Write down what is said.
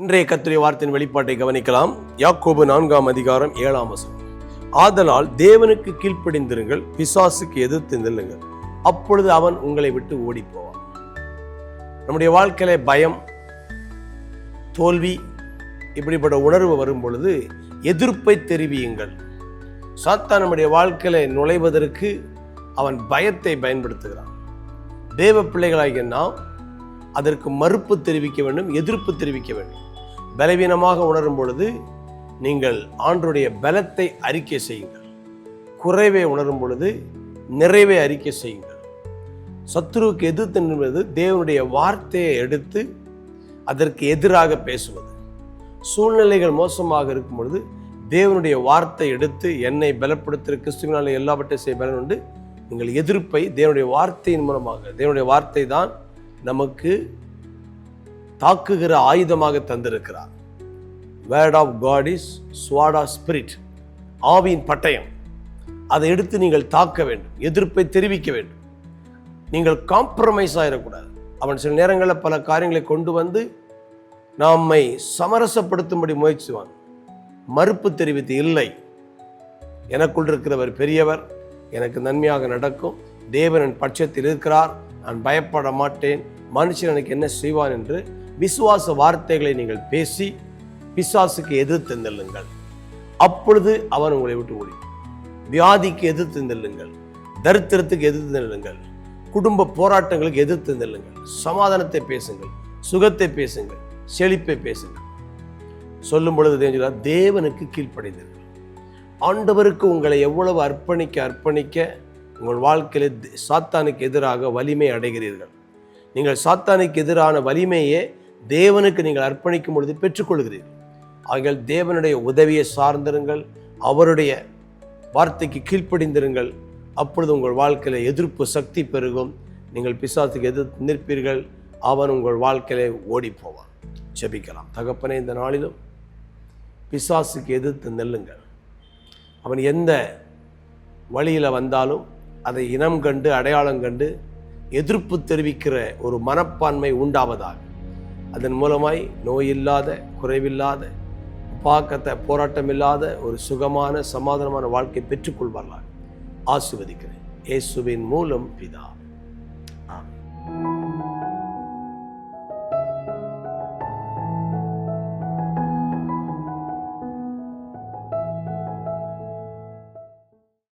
இன்றைய கர்த்தருடைய வார்த்தையின் வெளிப்பாட்டை கவனிக்கலாம். யாக்கோபு 4 அதிகாரம் 7 ஆதலால் தேவனுக்கு கீழ்ப்படிந்திருங்கள், பிசாசுக்கு எதிர்த்து நில்லுங்கள், அப்பொழுது அவன் உங்களை விட்டு ஓடி போவான். நம்முடைய வாழ்க்கையில பயம், தோல்வி, இப்படிப்பட்ட உணர்வு வரும் பொழுது எதிர்ப்பை தெரிவியுங்கள். சாத்தான் நம்முடைய வாழ்க்கையில நுழைவதற்கு அவன் பயத்தை பயன்படுத்துகிறான். தேவ பிள்ளைகளாகிய நாம் அதற்கு மறுப்பு தெரிவிக்க வேண்டும், எதிர்ப்பு தெரிவிக்க வேண்டும். பலவீனமாக உணரும் பொழுது நீங்கள் ஆண்டவருடைய பலத்தை அறிக்கை செய்யுங்கள். குறைவை உணரும் பொழுது நிறைவை அறிக்கை செய்யுங்கள். சத்துருவுக்கு எதிர்த்து நிற்பது தேவனுடைய வார்த்தையை எடுத்து அதற்கு எதிராக பேசுவது. சூழ்நிலைகள் மோசமாக இருக்கும் பொழுது தேவனுடைய வார்த்தை எடுத்து என்னை பலப்படுத்த கிறிஸ்துவினாலே எல்லாவற்றையும் செய்ய பலன் உண்டு. நீங்கள் எதிர்ப்பை தேவனுடைய வார்த்தையின் மூலமாக, தேவனுடைய வார்த்தை தான் நமக்கு தாக்குகிற ஆயுதமாக தந்திருக்கிறார். Word of God is sword of spirit, ஆவியின் பட்டயம். அதை எடுத்து நீங்கள் தாக்க வேண்டும், எதிர்ப்பை தெரிவிக்க வேண்டும். நீங்கள் காம்ப்ரமைஸ் ஆகிடக்கூடாது. அவன் சில நேரங்களில் பல காரியங்களை கொண்டு வந்து நம்மை சமரசப்படுத்தும்படி முயற்சிவான். மறுப்பு தெரிவித்து, இல்லை, எனக்குள் இருக்கிறவர் பெரியவர், எனக்கு நன்மையாக நடக்கும், தேவன் என் பட்சத்தில் இருக்கிறார், நான் பயப்பட மாட்டேன், மனுஷன் எனக்கு என்ன செய்வான் என்று விசுவாச வார்த்தைகளை நீங்கள் பேசி பிசாசுக்கு எதிர்த்து நில்லுங்கள். அப்பொழுது அவன் உங்களை விட்டு ஓடி. வியாதிக்கு எதிர்த்து நில்லுங்கள், தரித்திரத்துக்கு எதிர்த்து நில்லுங்கள், குடும்ப போராட்டங்களுக்கு எதிர்த்து நில்லுங்கள். சமாதானத்தை பேசுங்கள், சுகத்தை பேசுங்கள், செழிப்பை பேசுங்கள். சொல்லும் பொழுது தேவனுக்கு கீழ்ப்படிந்தீர்கள். ஆண்டவருக்கு உங்களை எவ்வளவு அர்ப்பணிக்க உங்கள் வாழ்க்கையில் சாத்தானுக்கு எதிராக வலிமை அடைகிறீர்கள். நீங்கள் சாத்தானுக்கு எதிரான வலிமையே தேவனுக்கு நீங்கள் அர்ப்பணிக்கும் பொழுது பெற்றுக்கொள்கிறீர்கள். ஆகியால் தேவனுடைய உதவியை சார்ந்திருங்கள், அவருடைய வார்த்தைக்கு கீழ்ப்படிந்திருங்கள். அப்பொழுது உங்கள் வாழ்க்கையில் எதிர்ப்பு சக்தி பெருகும். நீங்கள் பிசாசுக்கு எதிர்த்து நிற்பீர்கள், அவன் உங்கள் வாழ்க்கையில ஓடி போவான். ஜெபிக்கலாம். தகப்பனே, இந்த நாளிலும் பிசாசுக்கு எதிர்த்து நெல்லுங்கள். அவன் எந்த வழியில் வந்தாலும் அதை இனம் கண்டு, அடையாளம் கண்டு எதிர்ப்பு தெரிவிக்கிற ஒரு மனப்பான்மை உண்டாவதாக. அதன் மூலமாய் நோயில்லாத, குறைவில்லாத, போராட்டம் இல்லாத ஒரு சுகமான, சமாதானமான வாழ்க்கை பெற்றுக்கொள்வார்களாக ஆசீர்வதிக்கிறேன். இயேசுவின் மூலம் பிதா. ஆமென்.